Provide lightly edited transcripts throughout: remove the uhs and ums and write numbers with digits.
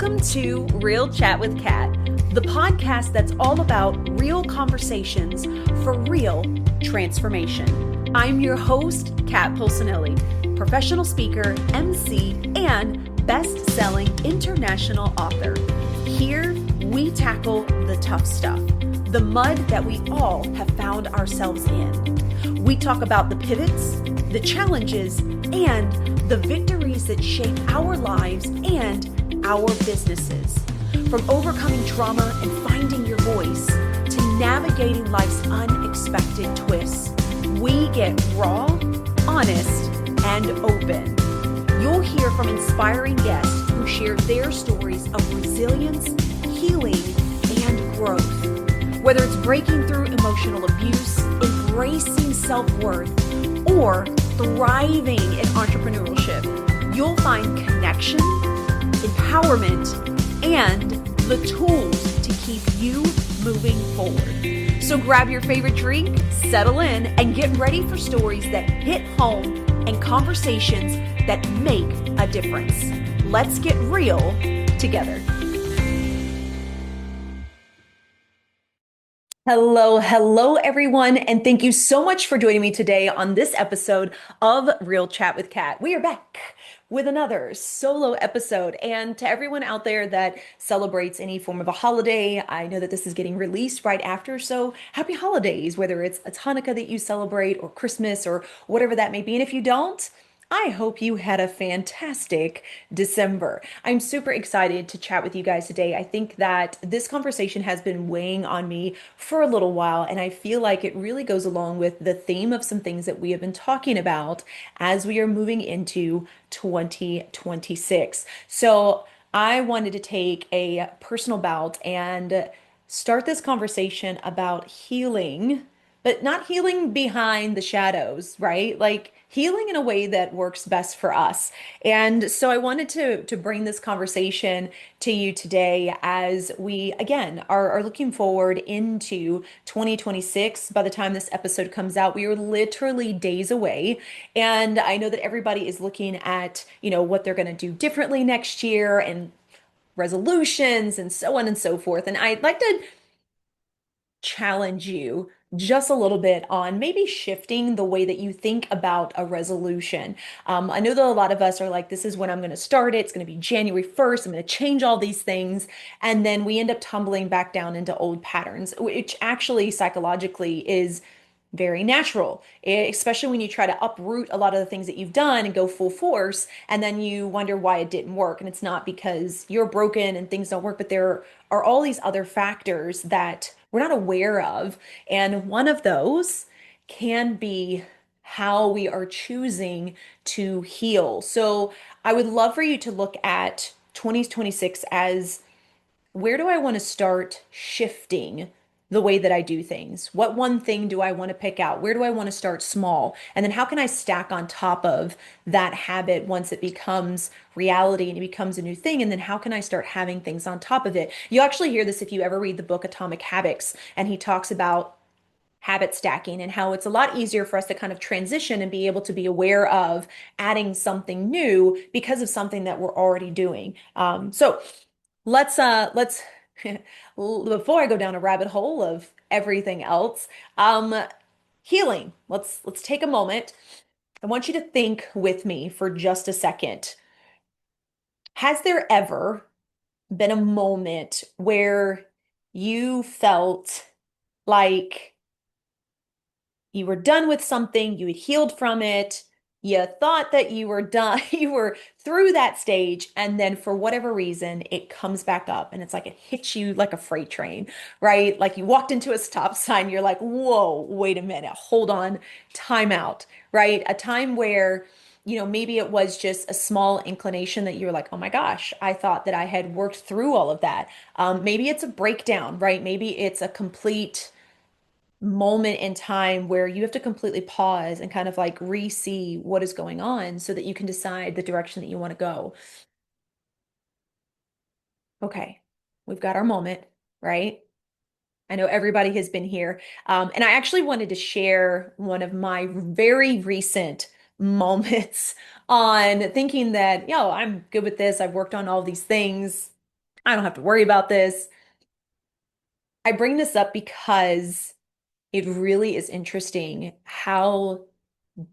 Welcome to Real Chat with Kat, the podcast that's all about real conversations for real transformation. I'm your host, Kat Polsinelli, professional speaker, MC, and best-selling international author. Here, we tackle the tough stuff, the mud that we all have found ourselves in. We talk about the pivots, the challenges, and the victories that shape our lives and our businesses. From overcoming trauma and finding your voice to navigating life's unexpected twists, we get raw, honest, and open. You'll hear from inspiring guests who share their stories of resilience, healing, and growth. Whether it's breaking through emotional abuse, embracing self-worth, or thriving in entrepreneurship, you'll find connection, empowerment, and the tools to keep you moving forward. So grab your favorite drink, settle in, and get ready for stories that hit home and conversations that make a difference. Let's get real together. Hello, everyone, and thank you so much for joining me today on this episode of Real Chat with Kat. We are back with another solo episode, and to everyone out there that celebrates any form of a holiday, I know that this is getting released right after, so happy holidays, whether it's Hanukkah that you celebrate or Christmas or whatever that may be. And if you don't, I hope you had a fantastic December. I'm super excited to chat with you guys today. I think that this conversation has been weighing on me for a little while, and I feel like it really goes along with the theme of some things that we have been talking about as we are moving into 2026. So I wanted to take a personal bout and start this conversation about healing, but not healing behind the shadows, right? Like healing in a way that works best for us. And so I wanted to bring this conversation to you today as we again are looking forward into 2026. By the time this episode comes out, we are literally days away. And I know that everybody is looking at, what they're going to do differently next year and resolutions and so on and so forth. And I'd like to challenge you just a little bit on maybe shifting the way that you think about a resolution. I know that a lot of us are like, this is when I'm going to start it. It's going to be January 1st. I'm going to change all these things. And then we end up tumbling back down into old patterns, which actually psychologically is very natural, especially when you try to uproot a lot of the things that you've done and go full force, and then you wonder why it didn't work. And it's not because you're broken and things don't work, but there are all these other factors that we're not aware of. And one of those can be how we are choosing to heal. So I would love for you to look at 2026 as, where do I want to start shifting the way that I do things? What one thing do I want to pick out? Where do I want to start small? And then how can I stack on top of that habit once it becomes reality and it becomes a new thing? And then how can I start having things on top of it? You actually hear this if you ever read the book Atomic Habits, and he talks about habit stacking and how it's a lot easier for us to kind of transition and be able to be aware of adding something new because of something that we're already doing. So let's before I go down a rabbit hole of everything else, um, healing. Let's take a moment. I want you to think with me for just a second. Has there ever been a moment where you felt like you were done with something, you had healed from it, you thought that you were done, you were through that stage, and then for whatever reason, it comes back up and it's like it hits you like a freight train, right? Like you walked into a stop sign, you're like, whoa, wait a minute, hold on, time out, right? A time where, maybe it was just a small inclination that you're like, oh my gosh, I thought that I had worked through all of that. Maybe it's a breakdown, right? Maybe it's a complete moment in time where you have to completely pause and kind of like re-see what is going on so that you can decide the direction that you want to go. Okay, we've got our moment, right? I know everybody has been here. And I actually wanted to share one of my very recent moments on thinking that, I'm good with this. I've worked on all these things. I don't have to worry about this. I bring this up because it really is interesting how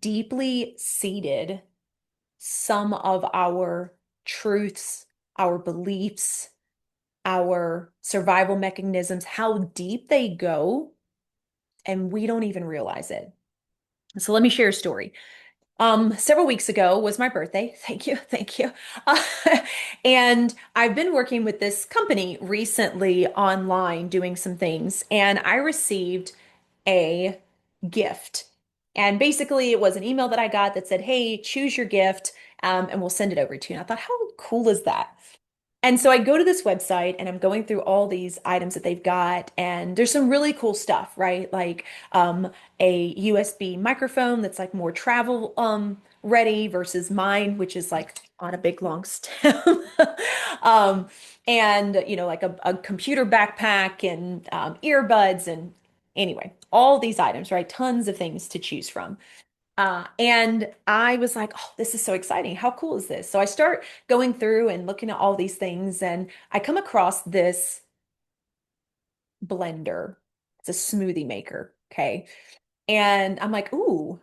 deeply seated some of our truths, our beliefs, our survival mechanisms, how deep they go, and we don't even realize it. So let me share a story. Several weeks ago was my birthday. Thank you, thank you. Uh, and I've been working with this company recently online doing some things, and I received a gift. And basically, it was an email that I got that said, "Hey, choose your gift, and we'll send it over to you." And I thought, how cool is that? And so I go to this website and I'm going through all these items that they've got, and there's some really cool stuff, right? Like a USB microphone that's like more travel ready versus mine, which is like on a big long stem. Um, and like a computer backpack and earbuds and anyway, all these items, right? Tons of things to choose from. And I was like, oh, this is so exciting. How cool is this? So I start going through and looking at all these things, and I come across this blender. It's a smoothie maker. Okay. And I'm like, ooh,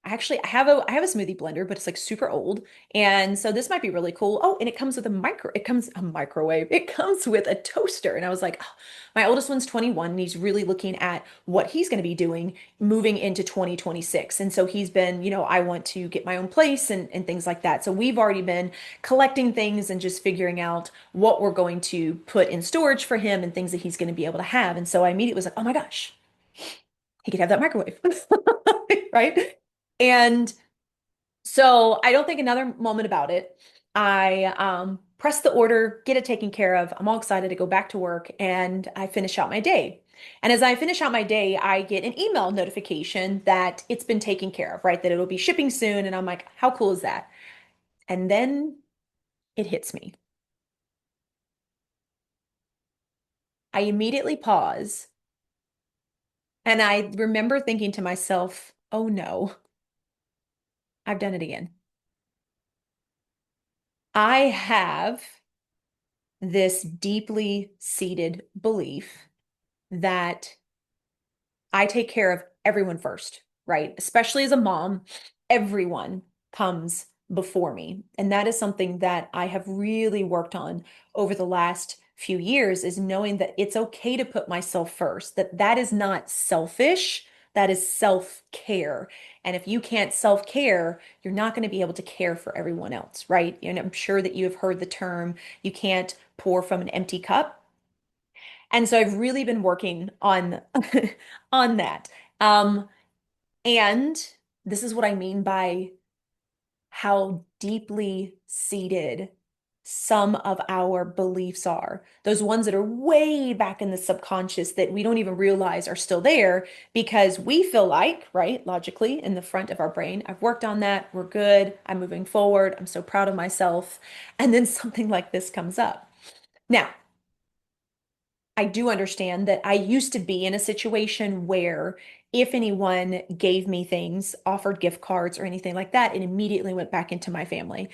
actually, I have a smoothie blender, but it's like super old. And so this might be really cool. Oh, and it comes a microwave. It comes with a toaster. And I was like, oh, my oldest one's 21 and he's really looking at what he's going to be doing moving into 2026. And so he's been, I want to get my own place and things like that. So we've already been collecting things and just figuring out what we're going to put in storage for him and things that he's going to be able to have. And so I immediately was like, oh my gosh, he could have that microwave. Right? And so I don't think another moment about it. I press the order, get it taken care of. I'm all excited to go back to work and I finish out my day. And as I finish out my day, I get an email notification that it's been taken care of, right? That it'll be shipping soon. And I'm like, how cool is that? And then it hits me. I immediately pause and I remember thinking to myself, oh no, I've done it again. I have this deeply seated belief that I take care of everyone first, right? Especially as a mom, everyone comes before me. And that is something that I have really worked on over the last few years is knowing that it's okay to put myself first, that that is not selfish, that is self-care. And if you can't self-care, you're not going to be able to care for everyone else, right? And I'm sure that you have heard the term, you can't pour from an empty cup. And so I've really been working on on that. Um, and this is what I mean by how deeply seated some of our beliefs are. Those ones that are way back in the subconscious that we don't even realize are still there because we feel like, right, logically in the front of our brain, I've worked on that, we're good, I'm moving forward, I'm so proud of myself. And then something like this comes up. Now, I do understand that I used to be in a situation where if anyone gave me things, offered gift cards or anything like that, it immediately went back into my family.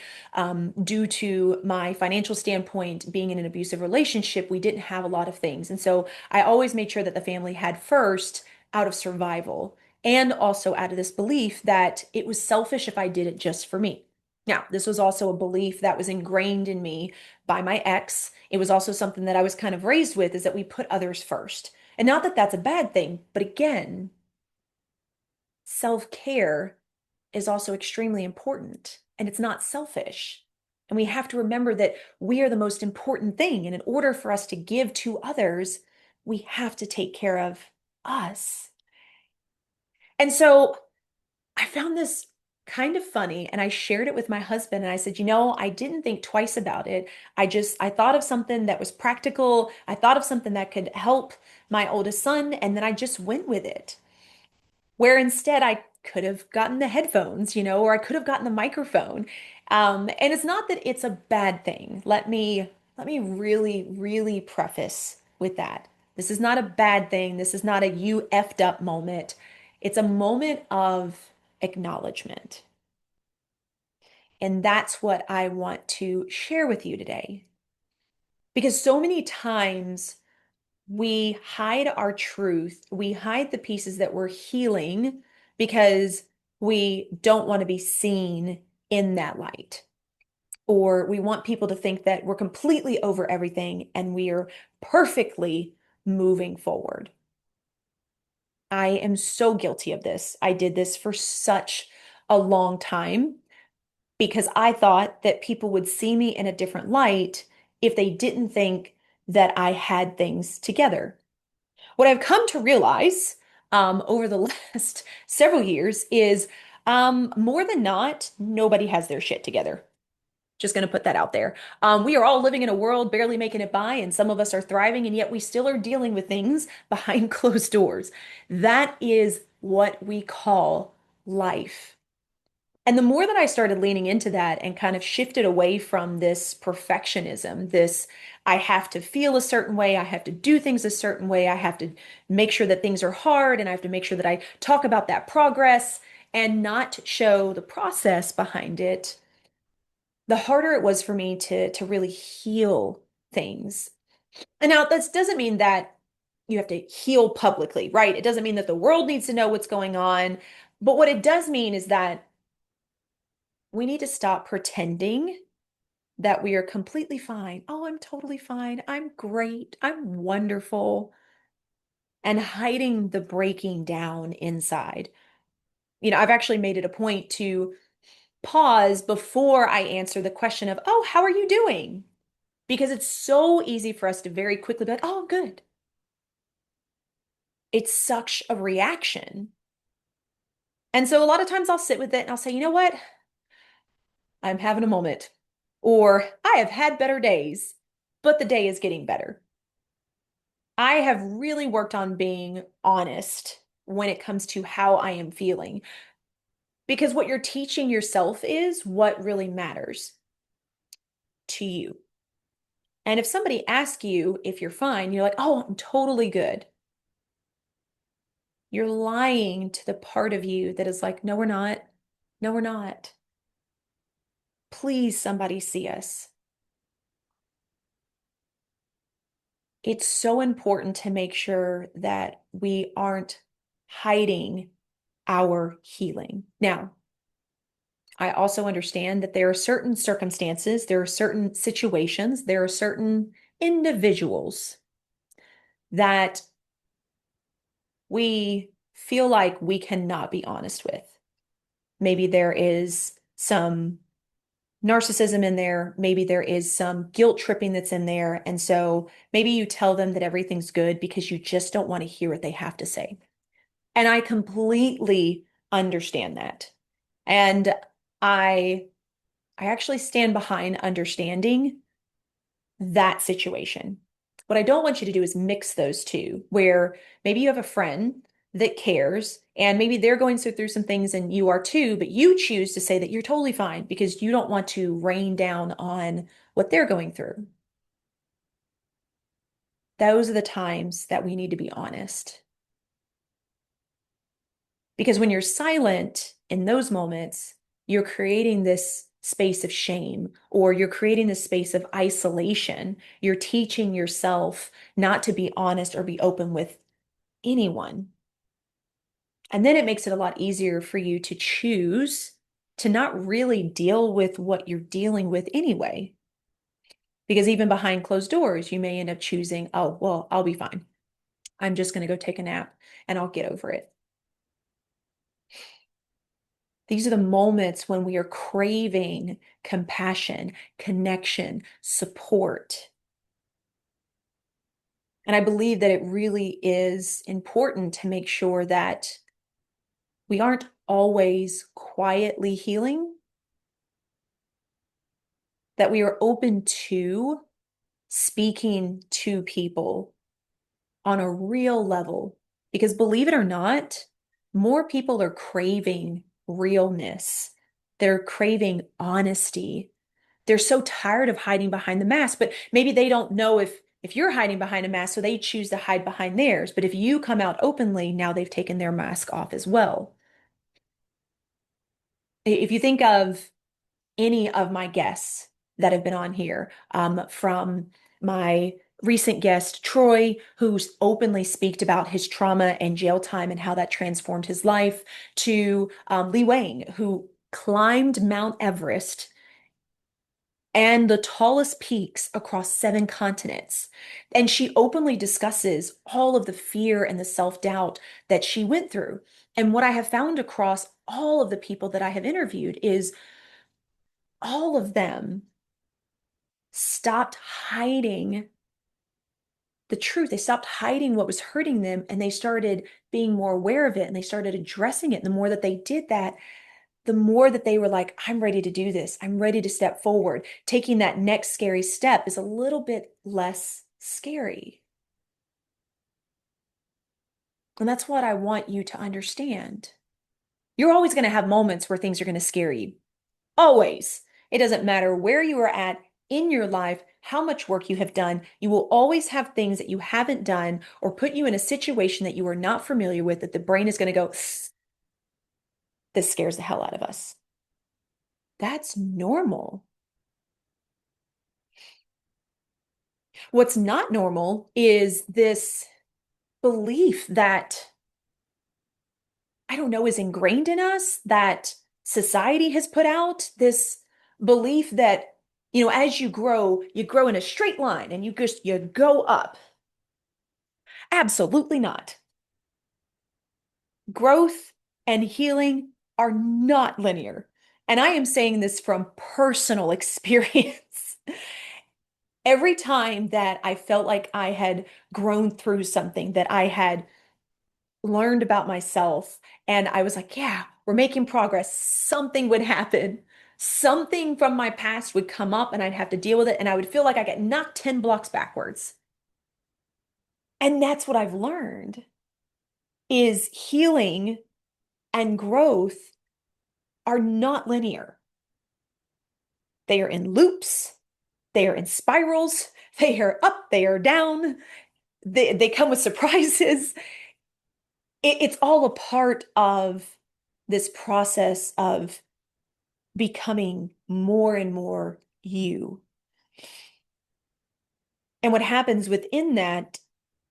Due to my financial standpoint, being in an abusive relationship, we didn't have a lot of things. And so I always made sure that the family had first out of survival and also out of this belief that it was selfish if I did it just for me. Now, this was also a belief that was ingrained in me by my ex. It was also something that I was kind of raised with is that we put others first. And not that that's a bad thing, but again, self-care is also extremely important and it's not selfish. And we have to remember that we are the most important thing. And in order for us to give to others, we have to take care of us. And so I found this kind of funny and I shared it with my husband and I said, I didn't think twice about it. I thought of something that was practical. I thought of something that could help my oldest son and then I just went with it. Where instead I could have gotten the headphones, or I could have gotten the microphone. And it's not that it's a bad thing. Let me really, really preface with that. This is not a bad thing. This is not a you effed up moment. It's a moment of acknowledgement. And that's what I want to share with you today. Because so many times we hide our truth, we hide the pieces that we're healing because we don't want to be seen in that light. Or we want people to think that we're completely over everything and we are perfectly moving forward. I am so guilty of this. I did this for such a long time because I thought that people would see me in a different light if they didn't think that I had things together. What I've come to realize over the last several years is more than not, nobody has their shit together. Just going to put that out there. We are all living in a world barely making it by, and some of us are thriving, and yet we still are dealing with things behind closed doors. That is what we call life. And the more that I started leaning into that and kind of shifted away from this perfectionism, this I have to feel a certain way, I have to do things a certain way, I have to make sure that things are hard, and I have to make sure that I talk about that progress and not show the process behind it, the harder it was for me to really heal things. And now this doesn't mean that you have to heal publicly, right? It doesn't mean that the world needs to know what's going on. But what it does mean is that we need to stop pretending that we are completely fine. Oh, I'm totally fine. I'm great. I'm wonderful. And hiding the breaking down inside. I've actually made it a point to pause before I answer the question of, oh, how are you doing? Because it's so easy for us to very quickly be like, oh, I'm good. It's such a reaction. And so a lot of times I'll sit with it and I'll say, you know what? I'm having a moment. Or I have had better days, but the day is getting better. I have really worked on being honest when it comes to how I am feeling because what you're teaching yourself is what really matters to you. And if somebody asks you if you're fine, you're like, oh, I'm totally good. You're lying to the part of you that is like, no, we're not. No, we're not. Please, somebody see us. It's so important to make sure that we aren't hiding our healing. Now, I also understand that there are certain circumstances, there are certain situations, there are certain individuals that we feel like we cannot be honest with. Maybe there is some narcissism in there. Maybe there is some guilt tripping that's in there. And so maybe you tell them that everything's good because you just don't want to hear what they have to say. And I completely understand that. And I I actually stand behind understanding that situation. What I don't want you to do is mix those two, where maybe you have a friend that cares and maybe they're going through some things and you are too, but you choose to say that you're totally fine because you don't want to rain down on what they're going through. Those are the times that we need to be honest. Because when you're silent in those moments, you're creating this space of shame or you're creating this space of isolation. You're teaching yourself not to be honest or be open with anyone. And then it makes it a lot easier for you to choose to not really deal with what you're dealing with anyway. Because even behind closed doors, you may end up choosing, oh, well, I'll be fine. I'm just going to go take a nap and I'll get over it. These are the moments when we are craving compassion, connection, support. And I believe that it really is important to make sure that we aren't always quietly healing, that we are open to speaking to people on a real level. Because believe it or not, more people are craving realness. They're craving honesty. They're so tired of hiding behind the mask, but maybe they don't know if you're hiding behind a mask, so they choose to hide behind theirs. But if you come out openly, now they've taken their mask off as well. If you think of any of my guests that have been on here, from my recent guest, Troy, who's openly speaked about his trauma and jail time and how that transformed his life, to Lee Wang, who climbed Mount Everest and the tallest peaks across 7 continents. And she openly discusses all of the fear and the self-doubt that she went through. And what I have found across all of the people that I have interviewed is all of them stopped hiding the truth. They stopped hiding what was hurting them and they started being more aware of it and they started addressing it. And the more that they did that, the more that they were like, I'm ready to do this. I'm ready to step forward. Taking that next scary step is a little bit less scary. And that's what I want you to understand. You're always going to have moments where things are going to scare you. Always. It doesn't matter where you are at in your life, how much work you have done. You will always have things that you haven't done or put you in a situation that you are not familiar with that the brain is going to go, this scares the hell out of us. That's normal. What's not normal is this belief that, I don't know, is ingrained in us, that society has put out, this belief that, as you grow in a straight line and you go up. Absolutely not. Growth and healing are not linear. And I am saying this from personal experience. Every time that I felt like I had grown through something, that I had learned about myself, and I was like, yeah, we're making progress, something would happen. Something from my past would come up and I'd have to deal with it. And I would feel like I get knocked 10 blocks backwards. And that's what I've learned is healing and growth are not linear. They are in loops, they are in spirals, they are up, they are down, they come with surprises. It's all a part of this process of becoming more and more you. And what happens within that,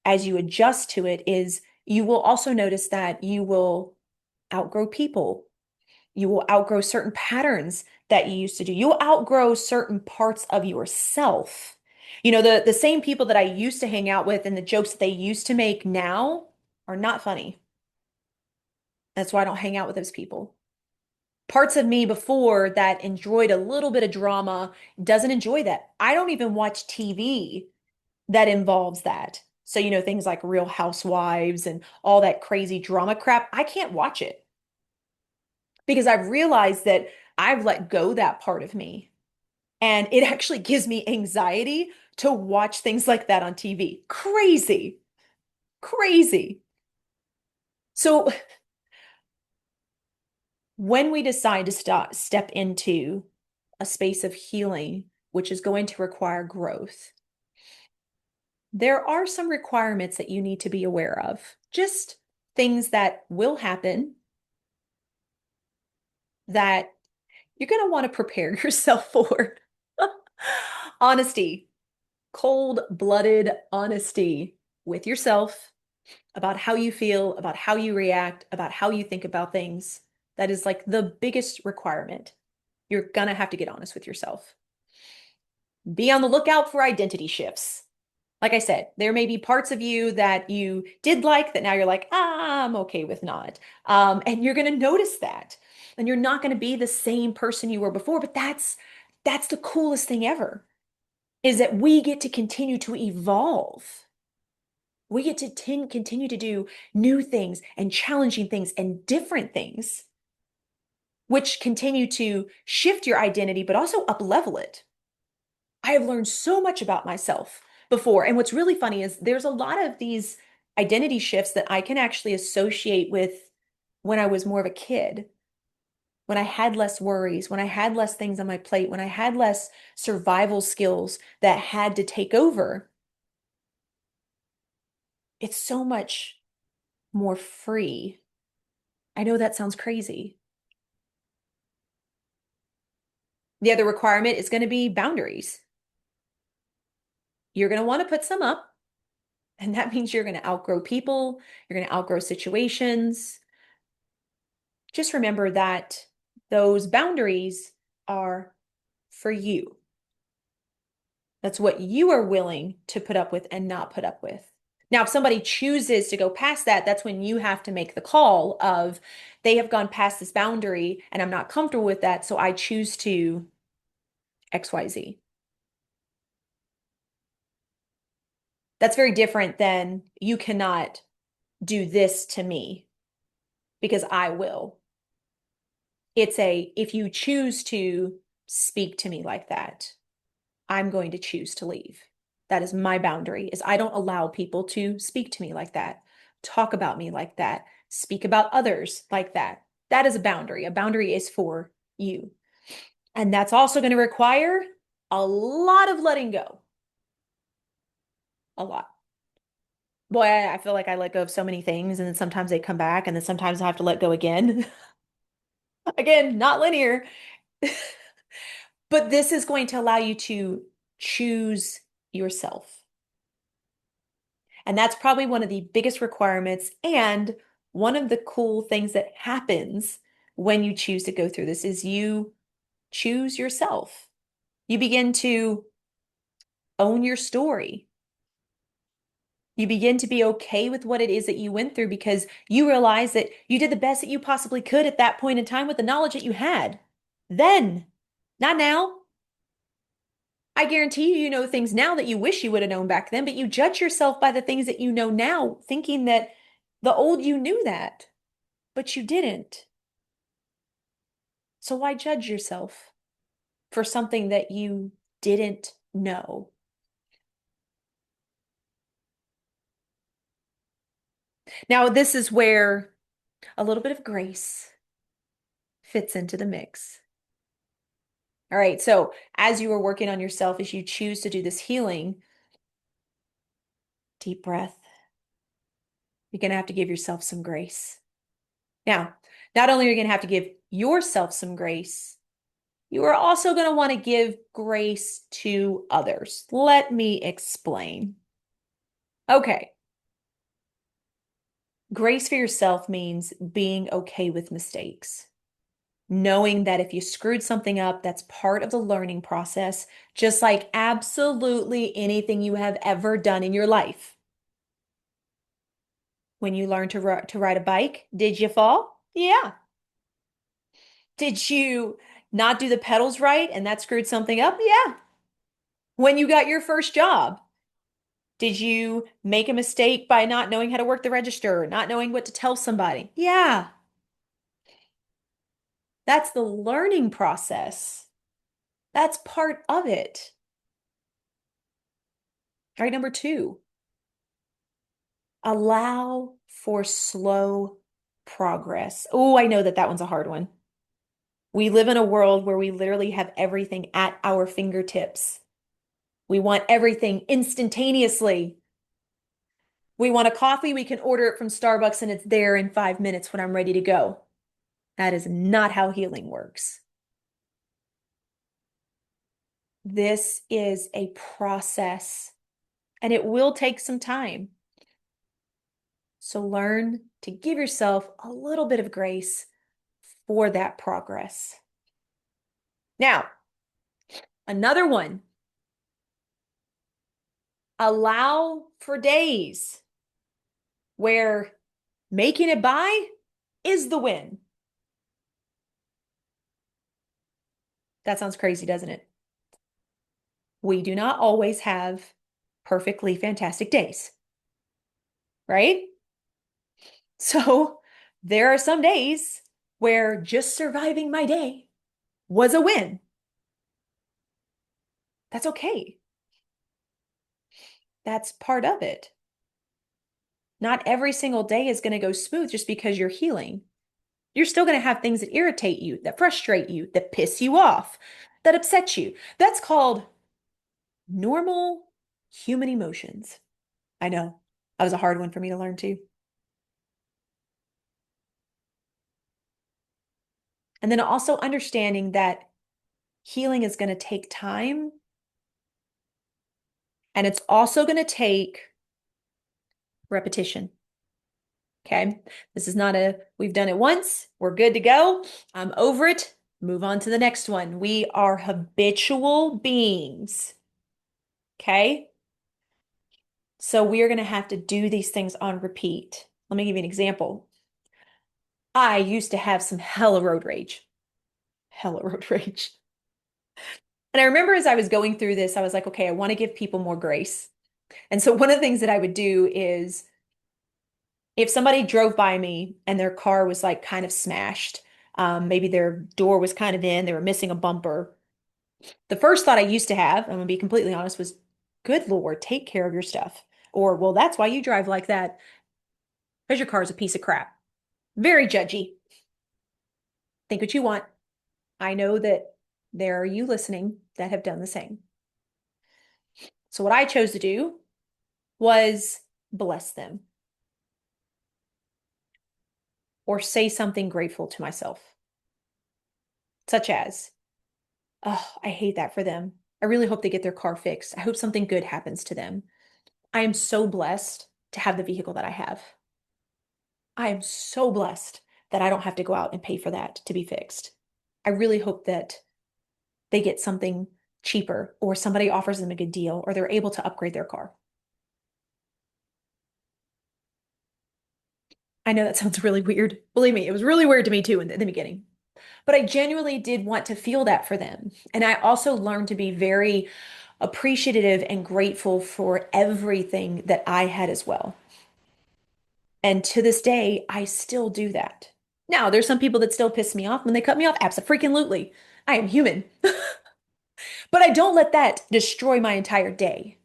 as you adjust to it, is you will also notice that you will outgrow people. You will outgrow certain patterns that you used to do. You'll outgrow certain parts of yourself. The same people that I used to hang out with and the jokes that they used to make now are not funny. That's why I don't hang out with those people. Parts of me before that enjoyed a little bit of drama doesn't enjoy that. I don't even watch TV that involves that. So, things like Real Housewives and all that crazy drama crap, I can't watch it because I've realized that I've let go that part of me. And it actually gives me anxiety to watch things like that on TV. Crazy, crazy. So when we decide to step into a space of healing, which is going to require growth, there are some requirements that you need to be aware of. Just things that will happen that you're going to want to prepare yourself for. Honesty, cold-blooded honesty with yourself about how you feel, about how you react, about how you think about things. That is like the biggest requirement. You're going to have to get honest with yourself. Be on the lookout for identity shifts. Like I said, there may be parts of you that you did like that now you're like, I'm okay with not. And you're going to notice that. And you're not going to be the same person you were before, but that's the coolest thing ever, is that we get to continue to evolve. We get to continue to do new things and challenging things and different things, which continue to shift your identity, but also up level it. I have learned so much about myself before. And what's really funny is there's a lot of these identity shifts that I can actually associate with when I was more of a kid, when I had less worries, when I had less things on my plate, when I had less survival skills that had to take over. It's so much more free. I know that sounds crazy. The other requirement is going to be boundaries. You're going to want to put some up, and that means you're going to outgrow people, you're going to outgrow situations. Just remember that those boundaries are for you. That's what you are willing to put up with and not put up with. Now, if somebody chooses to go past that, that's when you have to make the call of they have gone past this boundary and I'm not comfortable with that, so I choose to XYZ. That's very different than you cannot do this to me because I will. It's a, if you choose to speak to me like that, I'm going to choose to leave. That is my boundary, is I don't allow people to speak to me like that, talk about me like that, speak about others like that. That is a boundary. A boundary is for you. And that's also going to require a lot of letting go. A lot. Boy, I feel like I let go of so many things, and then sometimes they come back, and then sometimes I have to let go again. Again, not linear. But this is going to allow you to choose yourself. And that's probably one of the biggest requirements and one of the cool things that happens when you choose to go through this is you choose yourself. You begin to own your story. You begin to be okay with what it is that you went through because you realize that you did the best that you possibly could at that point in time with the knowledge that you had. Then, not now. I guarantee you, you know things now that you wish you would have known back then, but you judge yourself by the things that you know now, thinking that the old you knew that, but you didn't. So why judge yourself for something that you didn't know? Now, this is where a little bit of grace fits into the mix. All right, so as you are working on yourself, as you choose to do this healing, deep breath, you're going to have to give yourself some grace. Now, not only are you going to have to give yourself some grace, you are also going to want to give grace to others. Let me explain. Okay. Grace for yourself means being okay with mistakes, knowing that if you screwed something up, that's part of the learning process, just like absolutely anything you have ever done in your life. When you learned to ride a bike, did you fall? Yeah. Did you not do the pedals right and that screwed something up? Yeah. When you got your first job, did you make a mistake by not knowing how to work the register, not knowing what to tell somebody? Yeah. That's the learning process. That's part of it. All right, number two, allow for slow progress. Oh, I know that that one's a hard one. We live in a world where we literally have everything at our fingertips. We want everything instantaneously. We want a coffee, we can order it from Starbucks and it's there in 5 minutes when I'm ready to go. That is not how healing works. This is a process and it will take some time. So learn to give yourself a little bit of grace for that progress. Now, another one, allow for days where making it by is the win. That sounds crazy, doesn't it? We do not always have perfectly fantastic days, right? So there are some days where just surviving my day was a win. That's okay. That's part of it. Not every single day is going to go smooth just because you're healing. You're still going to have things that irritate you, that frustrate you, that piss you off, that upset you. That's called normal human emotions. I know. That was a hard one for me to learn too. And then also understanding that healing is going to take time And it's also going to take repetition. Okay. This is not we've done it once, we're good to go. I'm over it. Move on to the next one. We are habitual beings. Okay. So we are going to have to do these things on repeat. Let me give you an example. I used to have some hella road rage. Hella road rage. And I remember as I was going through this, I was like, okay, I want to give people more grace. And so one of the things that I would do is if somebody drove by me and their car was like kind of smashed, maybe their door was kind of in, they were missing a bumper. The first thought I used to have, I'm gonna be completely honest, was, good Lord, take care of your stuff. Or, well, that's why you drive like that, because your car is a piece of crap. Very judgy. Think what you want. I know that there are you listening that have done the same. So what I chose to do was bless them or say something grateful to myself, such as, oh, I hate that for them. I really hope they get their car fixed. I hope something good happens to them. I am so blessed to have the vehicle that I have. I am so blessed that I don't have to go out and pay for that to be fixed. I really hope that they get something cheaper or somebody offers them a good deal or they're able to upgrade their car. I know that sounds really weird. Believe me, it was really weird to me too in the beginning. But I genuinely did want to feel that for them. And I also learned to be very appreciative and grateful for everything that I had as well. And to this day, I still do that. Now, there's some people that still piss me off when they cut me off. Absolutely. I am human. But I don't let that destroy my entire day.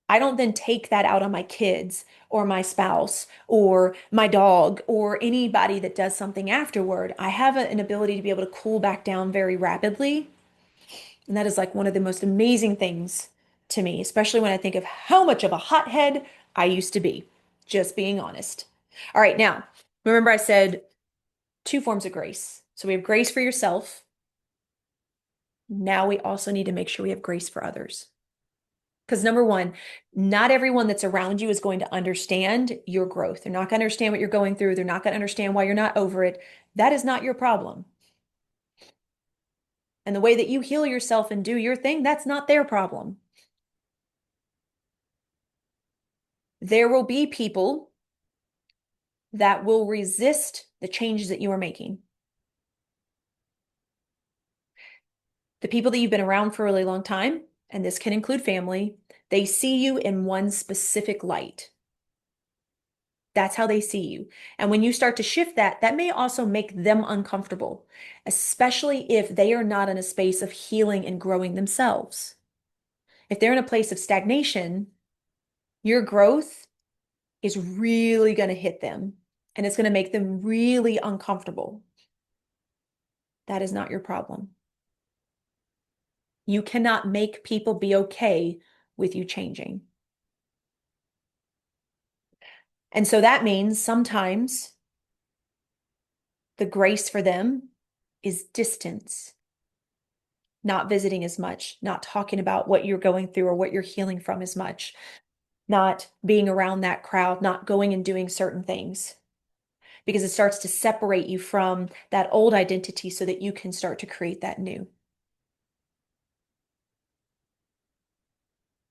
I don't then take that out on my kids or my spouse or my dog or anybody that does something afterward. I have an ability to be able to cool back down very rapidly. And that is like one of the most amazing things to me, especially when I think of how much of a hothead I used to be, just being honest. All right, now, remember I said two forms of grace. So we have grace for yourself. Now we also need to make sure we have grace for others. Because number one, not everyone that's around you is going to understand your growth. They're not going to understand what you're going through. They're not going to understand why you're not over it. That is not your problem. And the way that you heal yourself and do your thing, that's not their problem. There will be people that will resist the changes that you are making. The people that you've been around for a really long time, and this can include family, they see you in one specific light. That's how they see you. And when you start to shift that, that may also make them uncomfortable, especially if they are not in a space of healing and growing themselves. If they're in a place of stagnation, your growth is really going to hit them and it's going to make them really uncomfortable. That is not your problem. You cannot make people be okay with you changing. And so that means sometimes the grace for them is distance, not visiting as much, not talking about what you're going through or what you're healing from as much, not being around that crowd, not going and doing certain things, because it starts to separate you from that old identity so that you can start to create that new.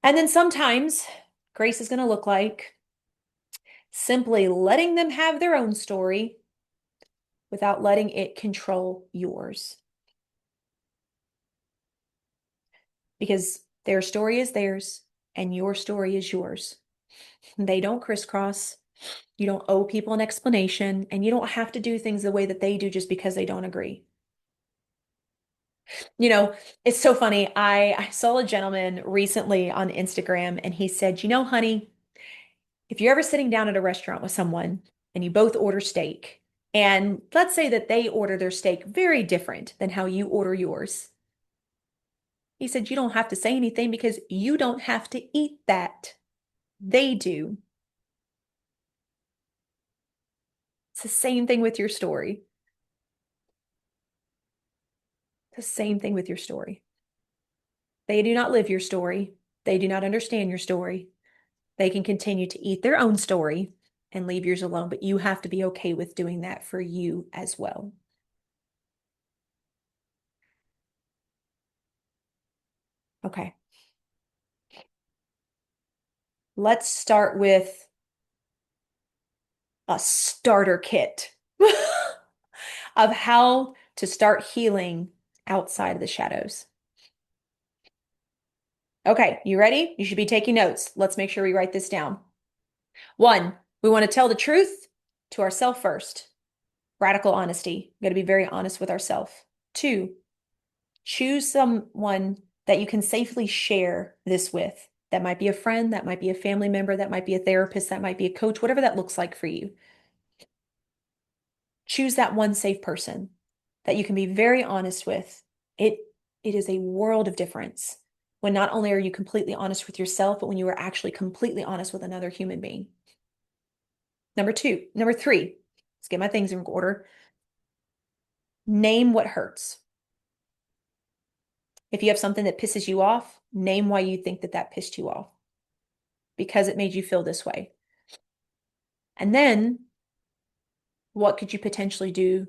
And then sometimes grace is going to look like simply letting them have their own story without letting it control yours. Because their story is theirs and your story is yours. They don't crisscross. You don't owe people an explanation, and you don't have to do things the way that they do just because they don't agree. You know, it's so funny. I saw a gentleman recently on Instagram, and he said, honey, if you're ever sitting down at a restaurant with someone and you both order steak, and let's say that they order their steak very different than how you order yours. He said, you don't have to say anything because you don't have to eat that. They do. It's the same thing with your story. It's the same thing with your story. They do not live your story. They do not understand your story. They can continue to eat their own story and leave yours alone, but you have to be okay with doing that for you as well. Okay. Let's start with a starter kit of how to start healing outside of the shadows. Okay, you ready? You should be taking notes. Let's make sure we write this down. One, we want to tell the truth to ourselves first. Radical honesty. We got to be very honest with ourselves. Two, choose someone that you can safely share this with. That might be a friend, that might be a family member, that might be a therapist, that might be a coach, whatever that looks like for you. Choose that one safe person that you can be very honest with. It it is a world of difference when not only are you completely honest with yourself, but when you are actually completely honest with another human being. Number three, let's get my things in order. Name what hurts. If you have something that pisses you off, name why you think that that pissed you off because it made you feel this way. And then what could you potentially do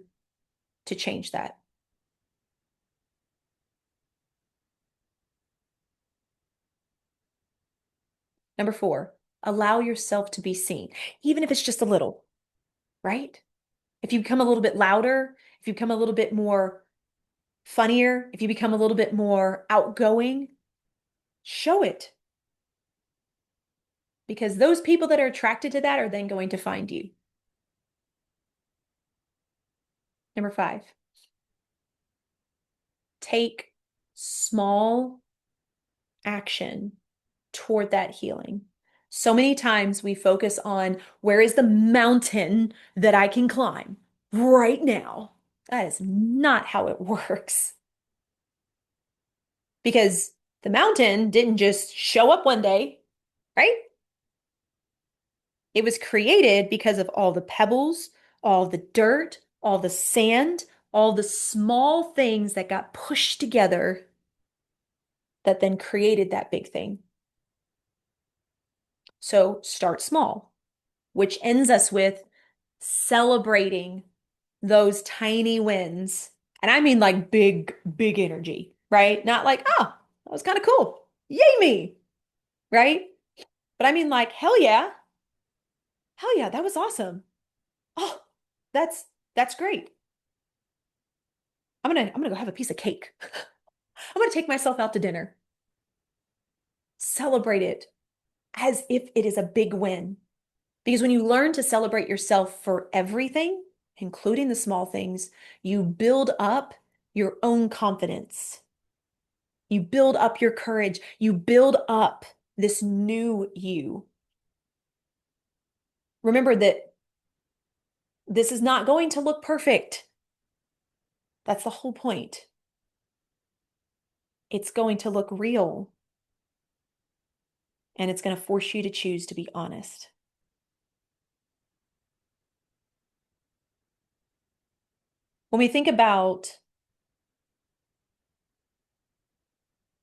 to change that? Number four, allow yourself to be seen, even if it's just a little, right? If you become a little bit louder, if you become a little bit more funnier, if you become a little bit more outgoing, show it. Because those people that are attracted to that are then going to find you. Number five, take small action toward that healing. So many times we focus on where is the mountain that I can climb right now. That is not how it works. Because the mountain didn't just show up one day, right? It was created because of all the pebbles, all the dirt, all the sand, all the small things that got pushed together that then created that big thing. So start small, which ends us with celebrating those tiny wins. And I mean like big, big energy, right? Not like, oh, that was kind of cool. Yay me, right? But I mean like, hell yeah, that was awesome. Oh, that's that's great. I'm gonna go have a piece of cake. I'm gonna take myself out to dinner. Celebrate it as if it is a big win. Because when you learn to celebrate yourself for everything, including the small things, you build up your own confidence. You build up your courage. You build up this new you. Remember that this is not going to look perfect. That's the whole point. It's going to look real, and it's going to force you to choose to be honest. When we think about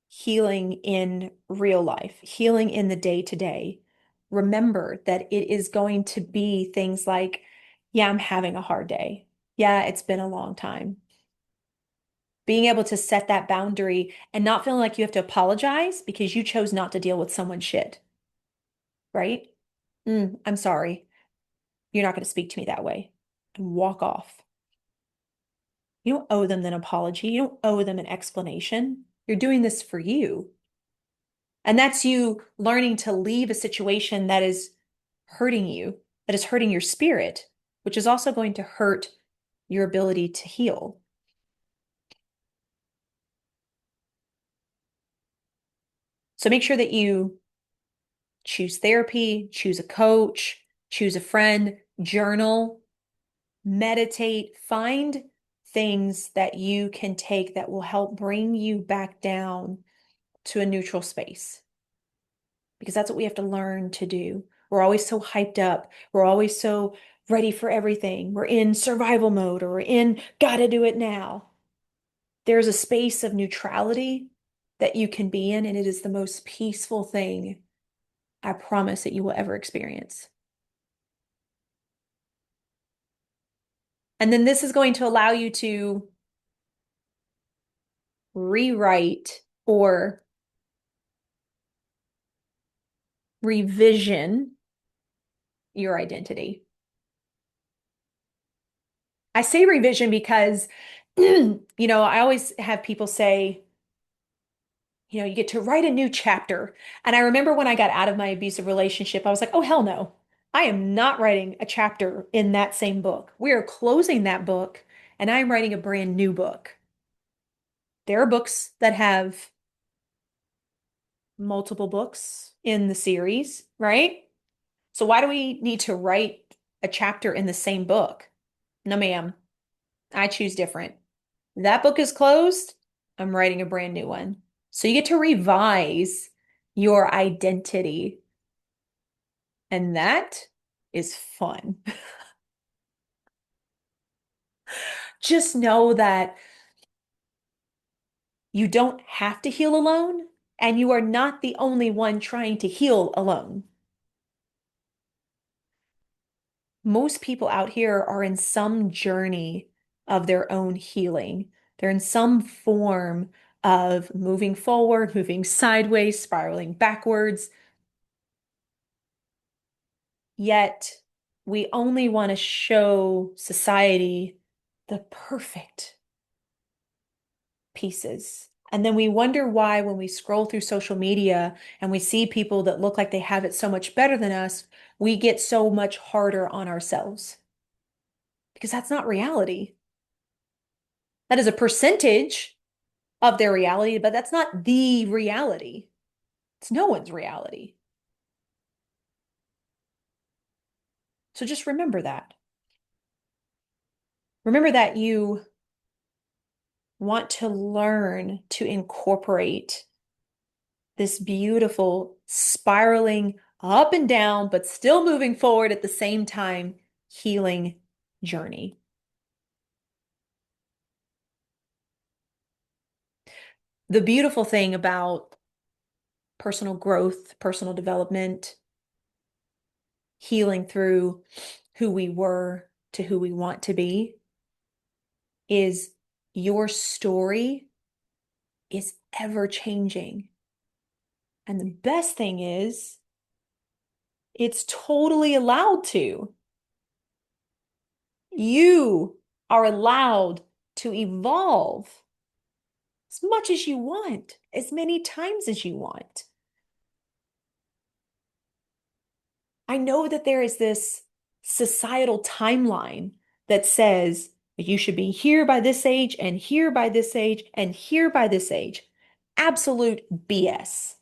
healing in real life, healing in the day to day, remember that it is going to be things like, yeah, I'm having a hard day. Yeah, it's been a long time. Being able to set that boundary and not feeling like you have to apologize because you chose not to deal with someone's shit, right? I'm sorry. You're not going to speak to me that way. And walk off. You don't owe them an apology. You don't owe them an explanation. You're doing this for you. And that's you learning to leave a situation that is hurting you, that is hurting your spirit, which is also going to hurt your ability to heal. So make sure that you choose therapy, choose a coach, choose a friend, journal, meditate, find things that you can take that will help bring you back down to a neutral space. Because that's what we have to learn to do. We're always so hyped up. We're always so ready for everything. We're in survival mode or we're in gotta do it now. There's a space of neutrality that you can be in, and it is the most peaceful thing I promise that you will ever experience. And then this is going to allow you to rewrite or revision your identity. I say revision because, I always have people say, you get to write a new chapter. And I remember when I got out of my abusive relationship, I was like, oh, hell no. I am not writing a chapter in that same book. We are closing that book and I'm writing a brand new book. There are books that have multiple books in the series, right? So why do we need to write a chapter in the same book? No, ma'am. I choose different. That book is closed. I'm writing a brand new one. So you get to revise your identity. And that is fun. Just know that you don't have to heal alone, and you are not the only one trying to heal alone. Most people out here are in some journey of their own healing. They're in some form of moving forward, moving sideways, spiraling backwards. Yet we only want to show society the perfect pieces. And then we wonder why, when we scroll through social media and we see people that look like they have it so much better than us, we get so much harder on ourselves. Because that's not reality. That is a percentage of their reality, but that's not the reality. It's no one's reality. So just remember that. Remember that you want to learn to incorporate this beautiful spiraling up and down, but still moving forward at the same time, healing journey. The beautiful thing about personal growth, personal development, healing through who we were to who we want to be is your story is ever changing. And the best thing is, it's totally allowed to. You are allowed to evolve as much as you want, as many times as you want. I know that there is this societal timeline that says you should be here by this age and here by this age and here by this age. Absolute BS.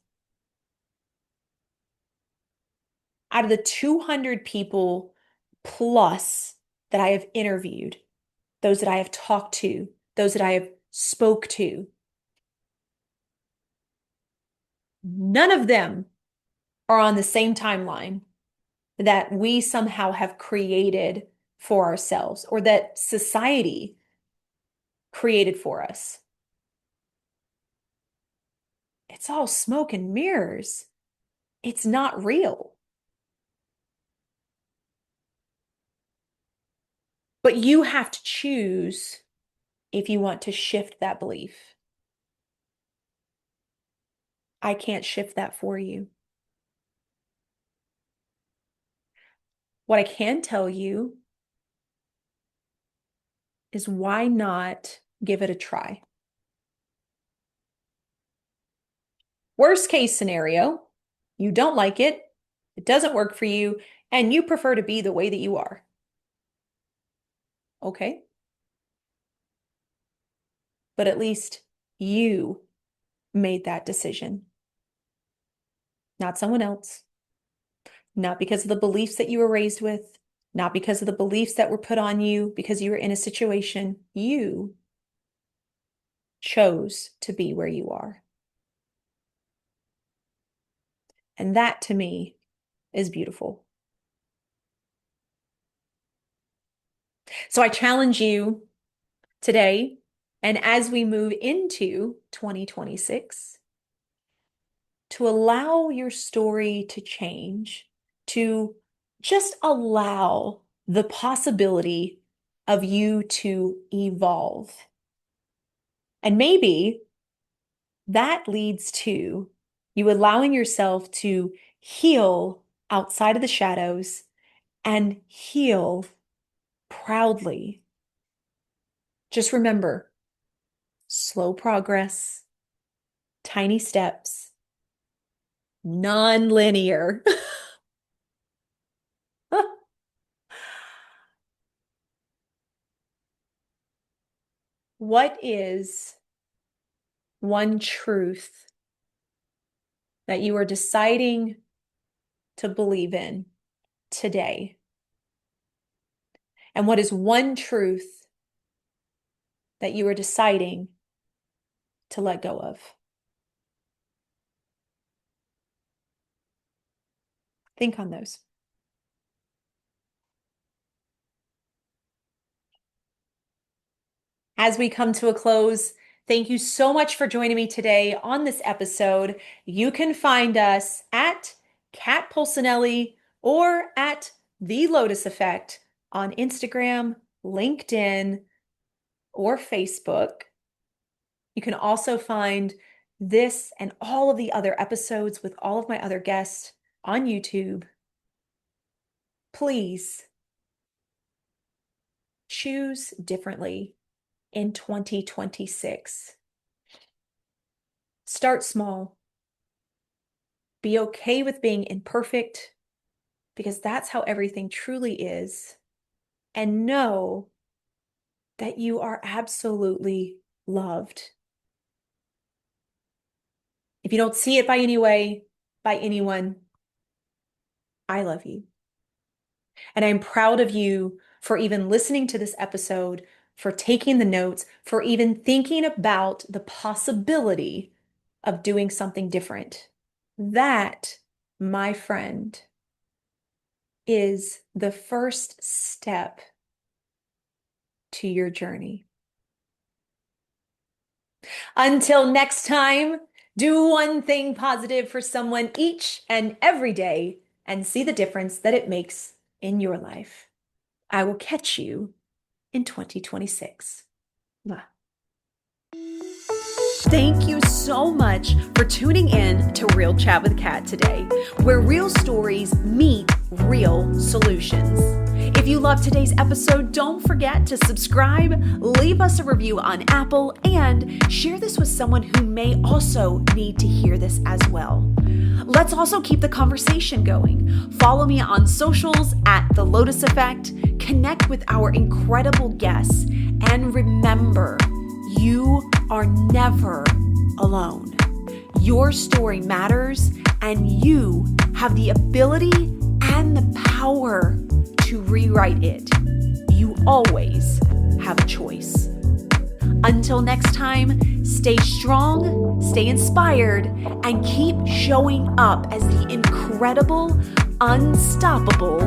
Out of the 200 people plus that I have interviewed, those that I have talked to, those that I have spoke to, none of them are on the same timeline that we somehow have created for ourselves or that society created for us. It's all smoke and mirrors. It's not real. But you have to choose if you want to shift that belief. I can't shift that for you. What I can tell you is, why not give it a try? Worst case scenario, you don't like it doesn't work for you, and you prefer to be the way that you are. Okay, but at least you made that decision, not someone else, not because of the beliefs that you were raised with, not because of the beliefs that were put on you because you were in a situation. You chose to be where you are. And that to me is beautiful. So I challenge you today, and as we move into 2026, to allow your story to change, to just allow the possibility of you to evolve. And maybe that leads to you allowing yourself to heal outside of the shadows and heal proudly. Just remember, slow progress, tiny steps, nonlinear. What is one truth that you are deciding to believe in today? And what is one truth that you are deciding to let go of? Think on those. As we come to a close, thank you so much for joining me today on this episode. You can find us at Kat Polsinelli or at The Lotus Effect on Instagram, LinkedIn, or Facebook. You can also find this and all of the other episodes with all of my other guests on YouTube. Please choose differently in 2026. Start small. Be okay with being imperfect, because that's how everything truly is. And know that you are absolutely loved. If you don't see it by anyone, I love you. And I'm proud of you for even listening to this episode, for taking the notes, for even thinking about the possibility of doing something different. That, my friend, is the first step to your journey. Until next time, do one thing positive for someone each and every day and see the difference that it makes in your life. I will catch you in 2026. Bye. Thank you so much for tuning in to Real Chat with Kat today, where real stories meet real solutions. If you loved today's episode, don't forget to subscribe, leave us a review on Apple, and share this with someone who may also need to hear this as well. Let's also keep the conversation going. Follow me on socials at The Lotus Effect, connect with our incredible guests, and remember, you are never alone. Your story matters, and you have the ability and the power to rewrite it. You always have a choice. Until next time, stay strong, stay inspired, and keep showing up as the incredible, unstoppable